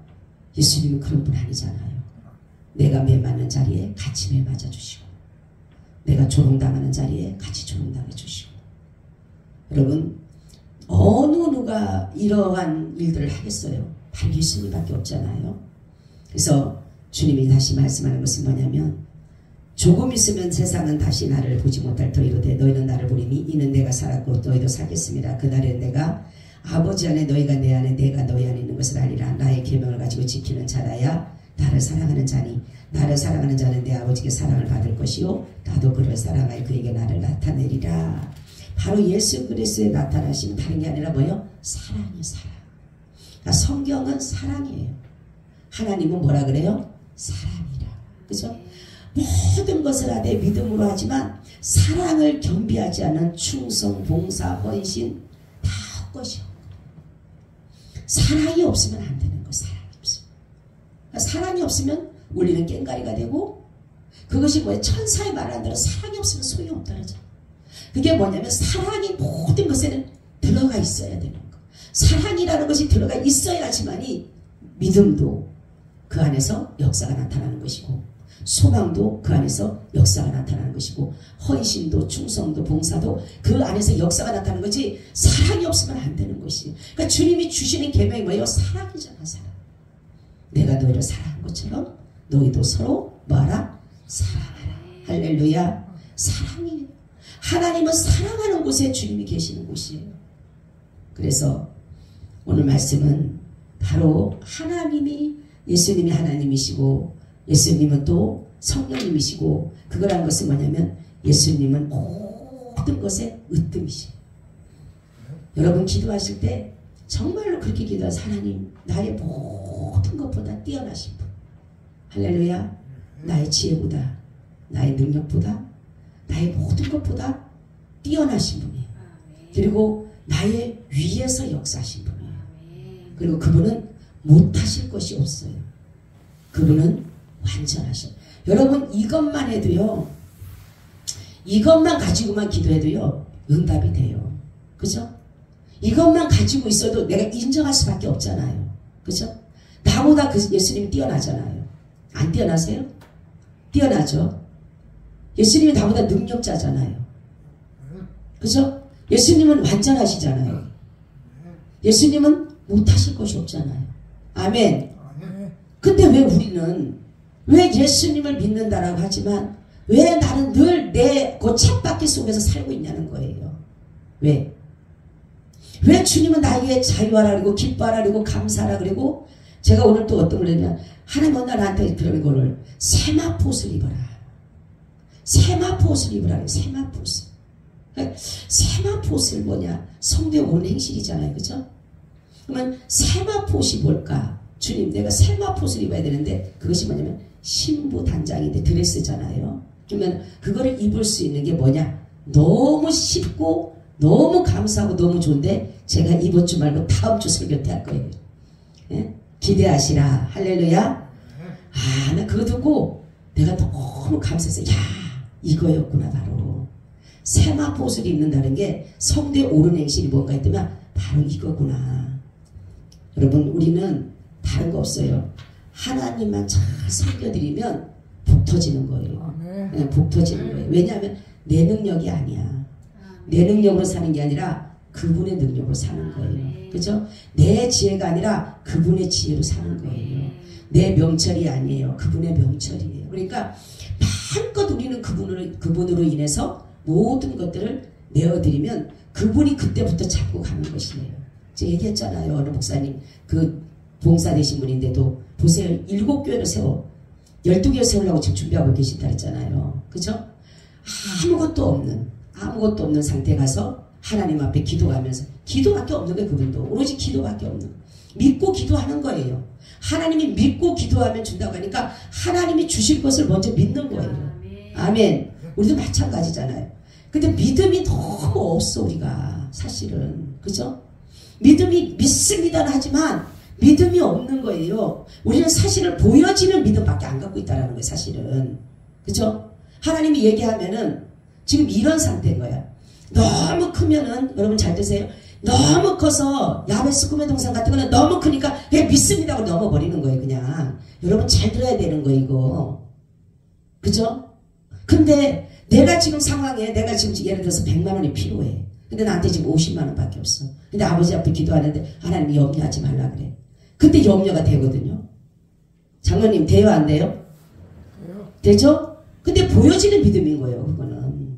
[SPEAKER 1] 예수님은 그런 분 아니잖아요. 내가 매 맞는 자리에 같이 매 맞아주시고 내가 조롱당하는 자리에 같이 조롱당해 주시고. 여러분 어느 누가 이러한 일들을 하겠어요? 바로 예수님밖에 없잖아요. 그래서 주님이 다시 말씀하는 것은 뭐냐면 조금 있으면 세상은 다시 나를 보지 못할 터이로되 너희는 나를 보리니 이는 내가 살았고 너희도 살겠습니다. 그날에 내가 아버지 안에 너희가 내 안에 내가 너희 안에 있는 것을 알리라. 나의 계명을 가지고 지키는 자라야 나를 사랑하는 자니 나를 사랑하는 자는 내 아버지께 사랑을 받을 것이요 나도 그를 사랑하여 그에게 나를 나타내리라. 바로 예수 그리스도의 나타나심은 다른 게 아니라 뭐예요? 사랑이에요. 사랑. 그러니까 성경은 사랑이에요. 하나님은 뭐라 그래요? 사랑이라. 그죠? 모든 것을 하되 믿음으로 하지만 사랑을 겸비하지 않은 충성, 봉사, 헌신 다 헛것이요. 사랑이 없으면 안 되는 거예요. 사랑이 없으면. 사랑이 없으면 우리는 깽가리가 되고, 그것이 뭐예요? 천사의 말 안 들어 사랑이 없으면 소용이 없다는 거죠. 그게 뭐냐면 사랑이 모든 것에는 들어가 있어야 되는 거. 사랑이라는 것이 들어가 있어야지만이 믿음도 그 안에서 역사가 나타나는 것이고, 소망도 그 안에서 역사가 나타나는 것이고, 헌신도 충성도 봉사도 그 안에서 역사가 나타나는 거지, 사랑이 없으면 안 되는 것이. 그러니까 주님이 주시는 계명이 뭐예요? 사랑이잖아. 사랑. 내가 너희를 사랑한 것처럼 너희도 서로 뭐하라? 사랑하라. 할렐루야. 사랑이에요. 하나님은 사랑하는 곳에 주님이 계시는 곳이에요. 그래서 오늘 말씀은 바로 하나님이, 예수님이 하나님이시고 예수님은 또 성령님이시고, 그거란 것은 뭐냐면 예수님은 모든 것에 으뜸이시에요. 여러분 기도하실 때 정말로 그렇게 기도하세요. 하나님, 나의 모든 것보다 뛰어나신 분. 할렐루야. 나의 지혜보다, 나의 능력보다, 나의 모든 것보다 뛰어나신 분이에요. 그리고 나의 위에서 역사하신 분이에요. 그리고 그분은 못하실 것이 없어요. 그분은 완전하셔. 여러분 이것만 해도요, 이것만 가지고만 기도해도요 응답이 돼요. 그죠? 이것만 가지고 있어도 내가 인정할 수밖에 없잖아요. 그죠? 나보다 그 예수님이 뛰어나잖아요. 안 뛰어나세요? 뛰어나죠. 예수님이 나보다 능력자잖아요. 그죠? 예수님은 완전하시잖아요. 예수님은 못하실 것이 없잖아요. 아멘. 근데 왜 우리는, 왜 예수님을 믿는다라고 하지만 왜 나는 늘 내 그 쳇바퀴 속에서 살고 있냐는 거예요. 왜? 왜 주님은 나에게 자유하라 그러고 기뻐하라 그러고 감사하라 그러고, 제가 오늘 또 어떤 걸 했냐면, 하나님은 나한테 그런 거를 세마포옷을 입어라. 세마포옷을 입으라 그래요. 세마포옷을. 세마포옷을 뭐냐? 성도의 온 행실이잖아요. 그죠? 그러면 세마포옷이 뭘까? 주님, 내가 세마포옷을 입어야 되는데, 그것이 뭐냐면 신부 단장인데 드레스잖아요. 그러면 그거를 입을 수 있는 게 뭐냐? 너무 쉽고 너무 감사하고 너무 좋은데, 제가 이번 주 말고 다음 주 설교 때 할 거예요. 예? 기대하시라. 할렐루야. 아, 나 그거 듣고 내가 너무 감사했어요. 야, 이거였구나. 바로 세마포옷을 입는다는 게 성도의 옳은 행실이 뭔가 했다면 바로 이거구나. 여러분, 우리는 다른 거 없어요. 하나님만 잘 섬겨드리면 복 터지는 거예요. 네, 복 터지는 거예요. 왜냐하면 내 능력이 아니야. 내 능력으로 사는 게 아니라 그분의 능력으로 사는 거예요. 그죠? 내 지혜가 아니라 그분의 지혜로 사는 거예요. 내 명철이 아니에요. 그분의 명철이에요. 그러니까 마음껏 우리는 그분으로 인해서 모든 것들을 내어드리면 그분이 그때부터 잡고 가는 것이에요. 제가 얘기했잖아요. 어느 목사님, 그 봉사 되신 분인데도 보세요. 7교회를 세워 12개를 세우려고 지금 준비하고 계신다 했잖아요. 그죠? 아무것도 없는 상태에 가서 하나님 앞에 기도하면서, 기도밖에 없는 거예요. 그분도 오로지 기도밖에 없는 거예요. 믿고 기도하는 거예요. 하나님이 믿고 기도하면 준다고 하니까 하나님이 주실 것을 먼저 믿는 거예요. 아멘. 우리도 마찬가지잖아요. 근데 믿음이 너무 없어 우리가 사실은. 그죠? 믿음이 믿습니다는 하지만 믿음이 없는 거예요. 우리는 사실은 보여지는 믿음밖에 안 갖고 있다는 거예요. 사실은. 그죠? 하나님이 얘기하면은 지금 이런 상태인 거야. 너무 크면은, 여러분 잘 드세요. 너무 커서 야베스 꿈의 동상 같은 거는 너무 크니까 그냥 믿습니다 하고 넘어버리는 거예요. 그냥. 여러분 잘 들어야 되는 거 이거. 그죠? 근데 내가 지금 상황에, 내가 지금 예를 들어서 100만 원이 필요해. 근데 나한테 지금 50만 원밖에 없어. 근데 아버지 앞에 기도하는데 하나님이 염려하지 말라 그래. 그때 염려가 되거든요. 장로님 돼요 안 돼요? 되죠? 근데 보여지는 믿음인 거예요. 그거는.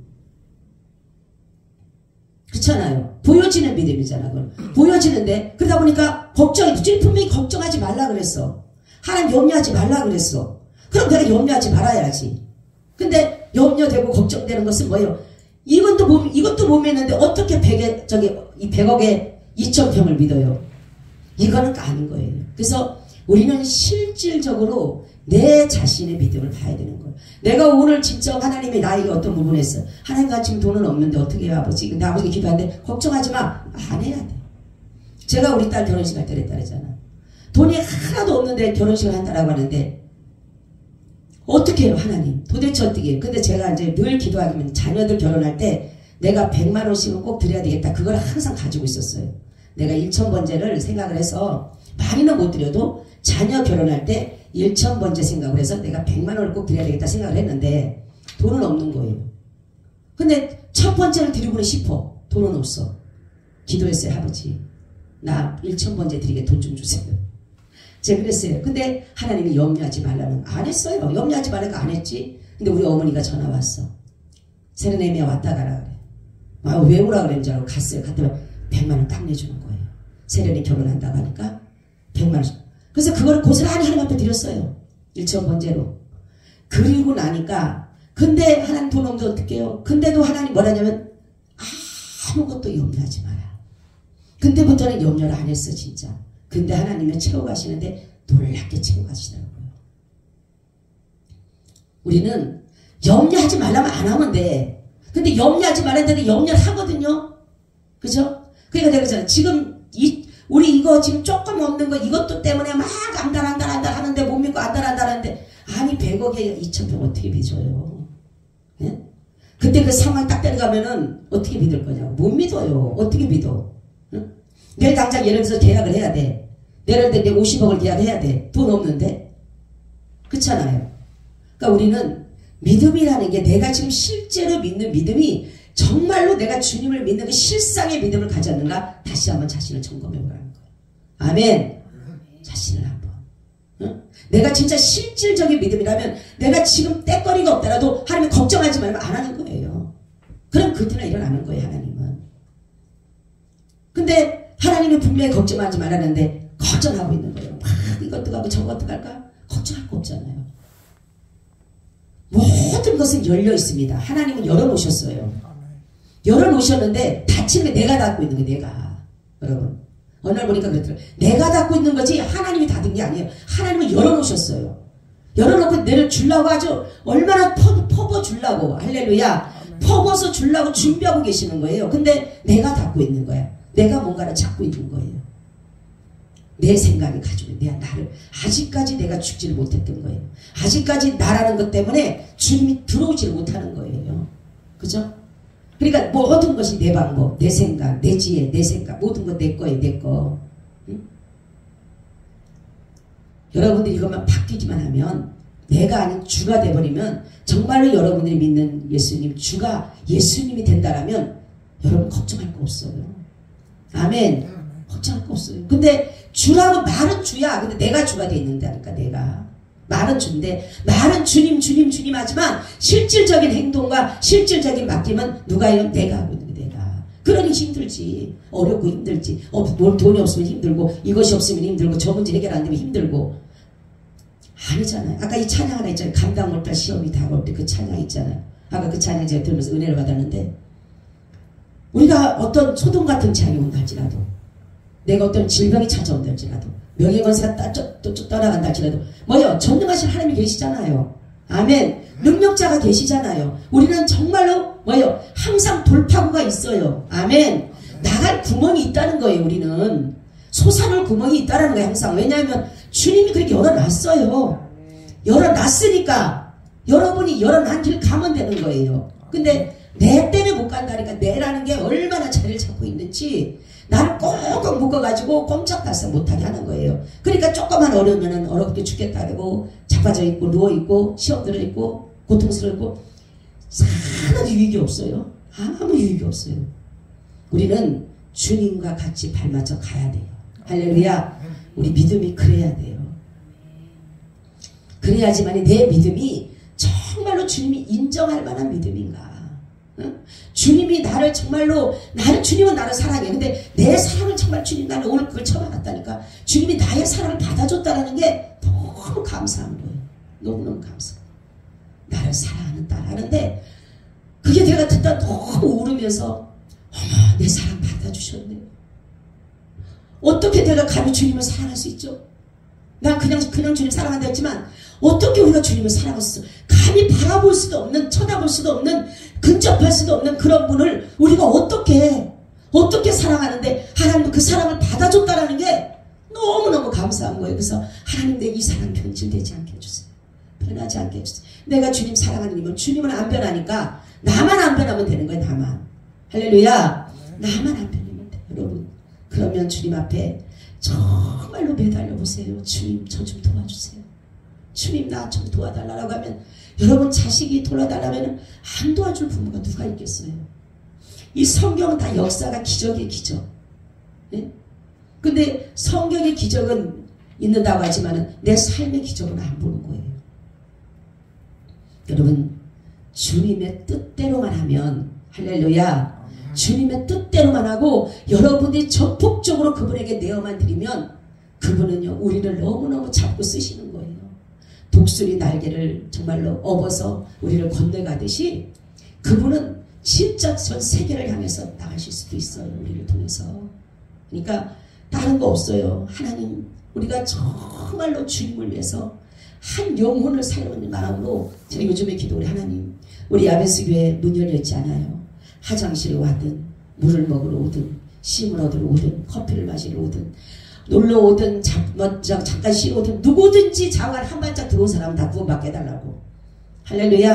[SPEAKER 1] 그렇잖아요. 보여지는 믿음이잖아. 그건. 보여지는데 그러다 보니까 걱정이, 주님 분명히 걱정하지 말라 그랬어. 하나님 염려하지 말라 그랬어. 그럼 내가 염려하지 말아야지. 근데 염려되고 걱정되는 것은 뭐예요? 이것도 못 믿는데 어떻게 이 100억에 2,000평을 믿어요? 이거는 아닌 거예요. 그래서 우리는 실질적으로 내 자신의 믿음을 봐야 되는 거예요. 내가 오늘 진짜 하나님이 나에게 어떤 부분에서 하나님과 지금 돈은 없는데 어떻게 해요 아버지? 근데 아버지가 기도하는데 걱정하지 마. 안 해야 돼. 제가 우리 딸 결혼식 할 때 그랬잖아. 돈이 하나도 없는데 결혼식을 한다라고 하는데 어떻게 해요 하나님? 도대체 어떻게 해요? 근데 제가 이제 늘 기도하기만 자녀들 결혼할 때 내가 100만 원씩은 꼭 드려야 되겠다. 그걸 항상 가지고 있었어요. 내가 1,000번제를 생각을 해서 많이는 못 드려도 자녀 결혼할 때 1,000번제 생각을 해서 내가 100만 원을 꼭 드려야 되겠다 생각을 했는데 돈은 없는 거예요. 근데 첫 번째를 드리고는 싶어. 돈은 없어. 기도했어요. 아버지 나 1,000번제 드리게 돈 좀 주세요. 제가 그랬어요. 근데 하나님이 염려하지 말라는 안 했어요. 염려하지 말라니까 안 했지. 근데 우리 어머니가 전화 왔어. 세르네미아 왔다 가라 그래. 아, 왜 오라 그랬는 줄 알고 갔어요. 갔더니 100만 원 딱 내주는 거예요. 세련이 결혼한다고 하니까 100만 원. 그래서 그걸 고스란히 하나님 앞에 드렸어요. 1,000번제로. 그리고 나니까 근데 하나님 돈 없는데 어떻게 해요? 근데도 하나님 뭐라냐면 아무것도 염려하지 마라. 근데부터는 염려를 안 했어 진짜. 근데 하나님은 채워가시는데 놀랍게 채워가시더라고요. 우리는 염려하지 말라면 안 하면 돼. 근데 염려하지 말았는데 염려를 하거든요. 그죠? 그러니까 내가 그러잖아. 지금 우리 이거 지금 조금 없는 거 이것도 때문에 막 안달 하는데 못 믿고 안달 하는데 아니 100억에 2,000평 어떻게 빚어요? 네? 그때 그 상황 딱 데려가면은 어떻게 믿을 거냐고. 못 믿어요. 어떻게 믿어? 응? 내일 당장 예를 들어서 계약을 해야 돼. 내일 내 50억을 계약해야 돼. 돈 없는데. 그렇잖아요. 그러니까 우리는 믿음이라는 게 내가 지금 실제로 믿는 믿음이 정말로 내가 주님을 믿는 그 실상의 믿음을 가졌는가 다시 한번 자신을 점검해 보라는 거예요. 아멘. 자신을 한번. 응? 내가 진짜 실질적인 믿음이라면 내가 지금 때거리가 없더라도 하나님 걱정하지 말면 안 하는 거예요. 그럼 그때나 일어나는 거예요. 하나님은. 근데 하나님이 분명히 걱정하지 말았는데 걱정하고 있는 거예요. 막 이것도 가고 저것도 갈까? 걱정할 거 없잖아요. 모든 것은 열려 있습니다. 하나님은 열어놓으셨어요. 열어놓으셨는데 닫히는 게 내가 닫고 있는 게 내가. 여러분 어느 날 보니까 그랬더라고요. 내가 닫고 있는 거지 하나님이 닫은 게 아니에요. 하나님은 열어놓으셨어요. 열어놓고 내를 주려고 아주 얼마나 퍼버 주려고 할렐루야 퍼버서 주려고 준비하고 계시는 거예요. 근데 내가 닫고 있는 거야. 내가 뭔가를 찾고 있는 거예요. 내 생각이 가지고 나를 아직까지 내가 죽지를 못했던 거예요. 아직까지 나라는 것 때문에 주님이 들어오지를 못하는 거예요. 그죠? 그러니까 모든 것이 내 방법, 내 생각, 내 지혜, 내 생각 모든 건 내 거예요. 내 거. 응? 여러분들이 이것만 바뀌기만 하면 내가 아닌 주가 돼버리면 정말로 여러분들이 믿는 예수님 주가 예수님이 된다라면 여러분 걱정할 거 없어요. 아멘. 걱정할 거 없어요. 근데 주라고 말은 주야. 근데 내가 주가 돼 있는다니까 내가. 말은 주인데 말은 주님 하지만 실질적인 행동과 실질적인 맡김은 누가 해요? 내가 하고 있는 게 내가. 그러니 힘들지. 어렵고 힘들지. 돈이 없으면 힘들고 이것이 없으면 힘들고 저 문제 해결 안 되면 힘들고. 아니잖아요. 아까 이 찬양 하나 있잖아요. 감당 못할 시험이 다가올 때 그 찬양 있잖아요. 아까 그 찬양 제가 들으면서 은혜를 받았는데 우리가 어떤 소동 같은 재앙이 온다 할지라도 내가 어떤 질병이 찾아온다 할지라도 명예건사가 떠나간다 할지라도 뭐요? 전능하신 하나님이 계시잖아요. 아멘. 능력자가 계시잖아요. 우리는 정말로 뭐요? 항상 돌파구가 있어요. 아멘. 나갈 구멍이 있다는 거예요. 우리는 솟아날 구멍이 있다는 거예요. 항상. 왜냐하면 주님이 그렇게 열어놨어요. 열어놨으니까 여러분이 열어난 길 가면 되는 거예요. 근데 내 때문에 못 간다니까 내라는 게 얼마나 자리를 잡고 있는지 나를 꽁꽁 묶어가지고 꼼짝달싹 못하게 하는 거예요. 그러니까 조금만 어려우면 어렵게 죽겠다 그러고 자빠져 있고 누워있고 시험 들어있고 고통스럽고 하나도 유익이 없어요. 아무 유익이 없어요. 우리는 주님과 같이 발맞춰 가야 돼요. 할렐루야. 우리 믿음이 그래야 돼요. 그래야지만 내 믿음이 정말로 주님이 인정할 만한 믿음인가. 응? 주님이 나를 정말로 주님은 나를 사랑해. 근데 내 사랑을 정말 주님 나는 오늘 그걸 처음 알았다니까. 주님이 나의 사랑을 받아줬다는 게 너무 감사한 거예요. 너무너무 감사해요. 나를 사랑하는 딸 하는데 그게 내가 듣다 너무 울으면서 어머 내 사랑 받아주셨네. 어떻게 내가 감히 주님을 사랑할 수 있죠? 난 그냥 주님 사랑한다 했지만 어떻게 우리가 주님을 사랑할 수 있어? 감히 바라볼 수도 없는, 쳐다볼 수도 없는, 근접할 수도 없는 그런 분을 우리가 어떻게 사랑하는데 하나님도 그 사랑을 받아줬다라는 게 너무너무 감사한 거예요. 그래서 하나님, 내 이 사랑 변질되지 않게 해주세요. 변하지 않게 해주세요. 내가 주님 사랑하는 이유는 주님은 안 변하니까 나만 안 변하면 되는 거예요. 나만. 할렐루야. 나만 안 변하면 돼요. 여러분, 그러면 주님 앞에 정말로 매달려 보세요. 주님, 저 좀 도와주세요. 주님, 나 좀 도와달라고 하면, 여러분 자식이 도와달라면 안 도와줄 부모가 누가 있겠어요? 이 성경은 다 역사가 기적의 기적. 네? 근데 성경의 기적은 있는다고 하지만 내 삶의 기적은 안 보는 거예요. 여러분, 주님의 뜻대로만 하면, 할렐루야, 주님의 뜻대로만 하고 여러분들이 적극적으로 그분에게 내어만 드리면 그분은요, 우리를 너무너무 잡고 쓰시는 거예요. 독수리 날개를 정말로 업어서 우리를 건너가듯이 그분은 진짜 전 세계를 향해서 나가실 수도 있어요. 우리를 통해서. 그러니까 다른 거 없어요. 하나님, 우리가 정말로 주님을 위해서 한 영혼을 살려는 마음으로 제가 요즘에 기도를, 하나님, 우리 야베스 교회 문 열렸지 않아요. 화장실에 와든 물을 먹으러 오든 심을 얻으러 오든 커피를 마시러 오든 놀러 오든 잠깐 쉬러 오든 누구든지 자관 한 발짝 들어온 사람은 다 구원받게 해달라고. 할렐루야.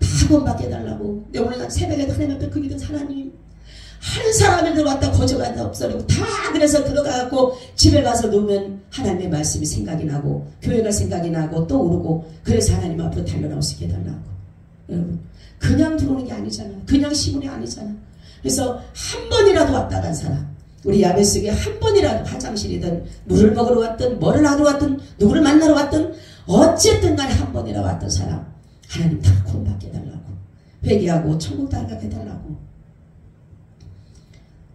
[SPEAKER 1] 다 구원받게 해달라고. 근데 오늘 난 새벽에 하나님 앞에 그 기도, 하나님, 한 사람이 들어왔다 거저간다 없어리고 다 그래서 들어가고 집에 가서 놓으면 하나님의 말씀이 생각이 나고 교회가 생각이 나고 또 오르고, 그래서 하나님 앞으로 달려나올 수 있게 해달라고. 여러분, 그냥 들어오는 게 아니잖아. 그냥 시문이 아니잖아. 그래서 한 번이라도 왔다 간 사람, 우리 야베스에 한 번이라도 화장실이든 물을 먹으러 왔든 뭐를 하러 왔든 누구를 만나러 왔든 어쨌든 간에 한 번이라도 왔던 사람 하나님 다 구원받게 해달라고, 회개하고 천국 따라가게 해달라고.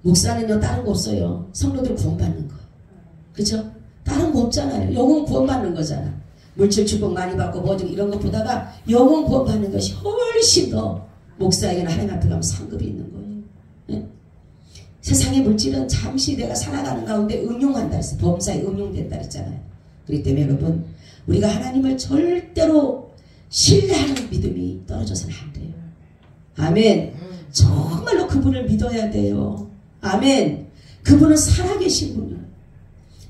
[SPEAKER 1] 목사는요 다른 거 없어요. 성도들 구원받는 거. 그죠? 다른 거 없잖아요. 영혼 구원받는 거잖아. 물질 축복 많이 받고 뭐 이런 거 보다가 영혼 구원받는 것이 훨씬 더 목사에게는 하나님 앞에 가면 상급이 있는 거예요. 네? 세상의 물질은 잠시 내가 살아가는 가운데 응용한다 했어요. 범사에 응용된다 했잖아요. 그렇기 때문에 여러분, 우리가 하나님을 절대로 신뢰하는 믿음이 떨어져서는 안 돼요. 아멘. 정말로 그분을 믿어야 돼요. 아멘. 그분은 살아계신 분이에요.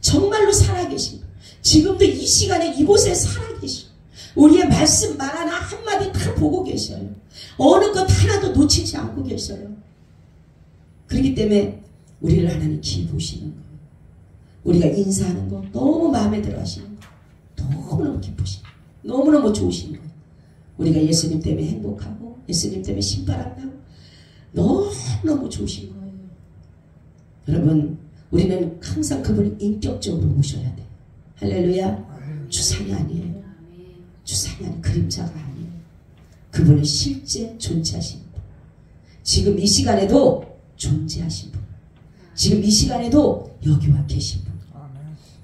[SPEAKER 1] 정말로 살아계신 분. 지금도 이 시간에 이곳에 살아계셔. 우리의 말씀 말 하나 한마디 다 보고 계셔요. 어느 것 하나도 놓치지 않고 계셔요. 그렇기 때문에 우리를 하나님 기이 보시는 거예요. 우리가 인사하는 거 너무 마음에 들어 하시는 거예요. 너무너무 기쁘시고 너무너무 좋으신 거예요. 우리가 예수님 때문에 행복하고 예수님 때문에 신바람 나고 너무너무 좋으신 거예요. 여러분, 우리는 항상 그분을 인격적으로 모셔야 돼요. 할렐루야. 주상이 아니에요. 주상이 아닌 그림자가 아니에요. 그분은 실제 존재하신 분. 지금 이 시간에도 존재하신 분. 지금 이 시간에도 여기와 계신 분.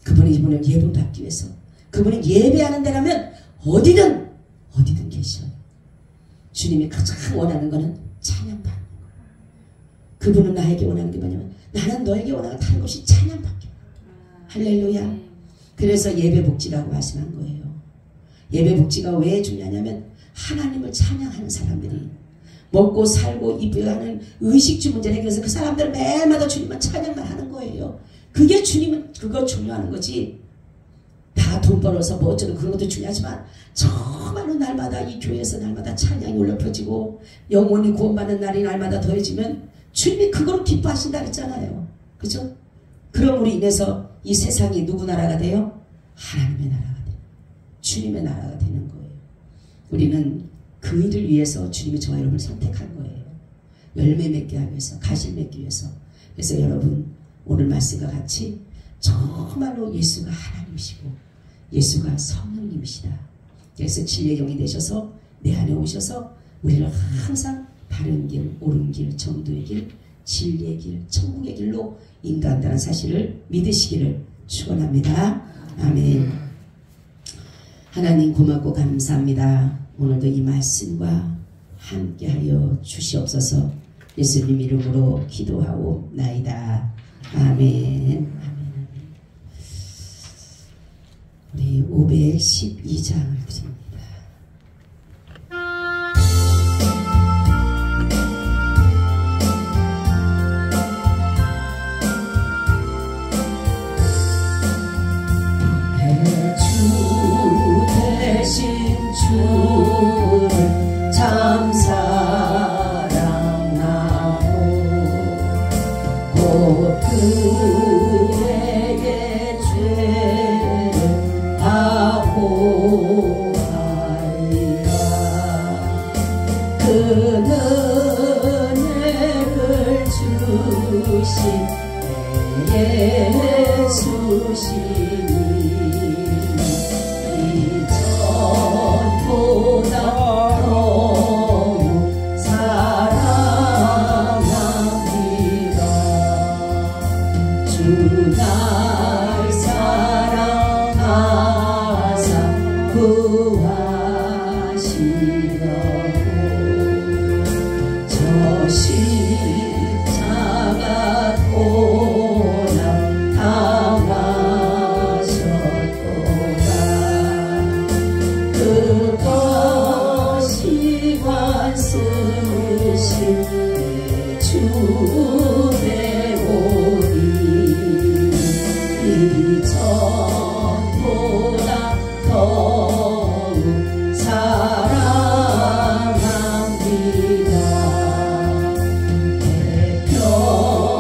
[SPEAKER 1] 그분은 이분을 예배받기 위해서, 그분은 예배하는 데라면 어디든 계셔요. 주님이 가장 원하는 것은 찬양받는 거예요. 그분은 나에게 원하는 게 뭐냐면, 나는 너에게 원하는 다른 것이 찬양받기. 할렐루야. 그래서 예배복지라고 말씀한 거예요. 예배복지가 왜 중요하냐면, 하나님을 찬양하는 사람들이 먹고 살고 입하는 의식주 문제를 해결해서 그 사람들은 매일마다 주님만 찬양만 하는 거예요. 그게 주님은 그거 중요한 거지. 다 돈 벌어서 뭐 어쩌는 그런 것도 중요하지만 정말로 날마다 이 교회에서 날마다 찬양이 올려 펴지고 영혼이 구원받는 날이 날마다 더해지면 주님이 그거로 기뻐하신다 그랬잖아요. 그죠? 그럼으로 인해서 이 세상이 누구 나라가 돼요? 하나님의 나라가 돼요. 주님의 나라가 되는 거예요. 우리는 그 일을 위해서 주님이 저와 여러분을 선택한 거예요. 열매 맺게 하기 위해서, 가실 맺기 위해서. 그래서 여러분, 오늘 말씀과 같이 정말로 예수가 하나님이시고 예수가 성령님이시다. 그래서 진리의 영이 되셔서 내 안에 오셔서 우리를 항상 바른 길, 옳은 길, 정도의 길, 진리의 길, 천국의 길로 인도한다는 사실을 믿으시기를 축원합니다. 아멘. 하나님 고맙고 감사합니다. 오늘도 이 말씀과 함께하여 주시옵소서. 예수님 이름으로 기도하옵나이다. 아멘. 우리 512장을 드립니다. 주 대신 주를 참 사랑하고 곧 그에게 죄를 다 보하리라. 그는 은혜를 주신 예수시니 이전보다 더욱 사랑합니다. 주 날 사랑하사 구하시려고 저 십자가 고난 당하셨도다. 그것이 완쓰신 주 되오니 이전보다 더욱 사랑합니다.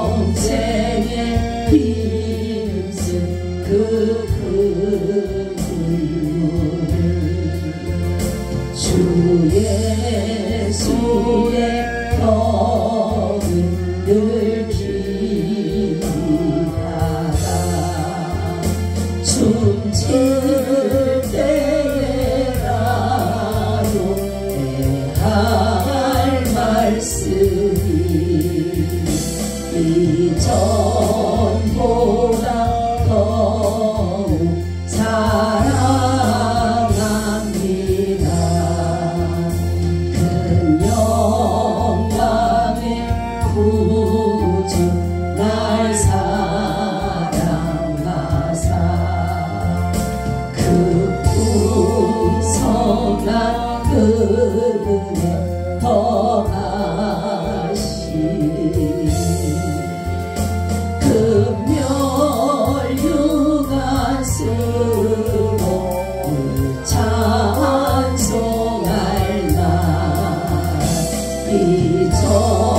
[SPEAKER 1] 평생의 힘쓴 그 큰 불물을 주 예수의 병을 늘 기다가 숨질 때에라도 할 말씀이 이전보다 더욱 사랑합니다. 큰 영광의 구주 날 사랑하사 그 풍성한 은혜 더하시니 금멸유관 쓰고 찬송할 날 이전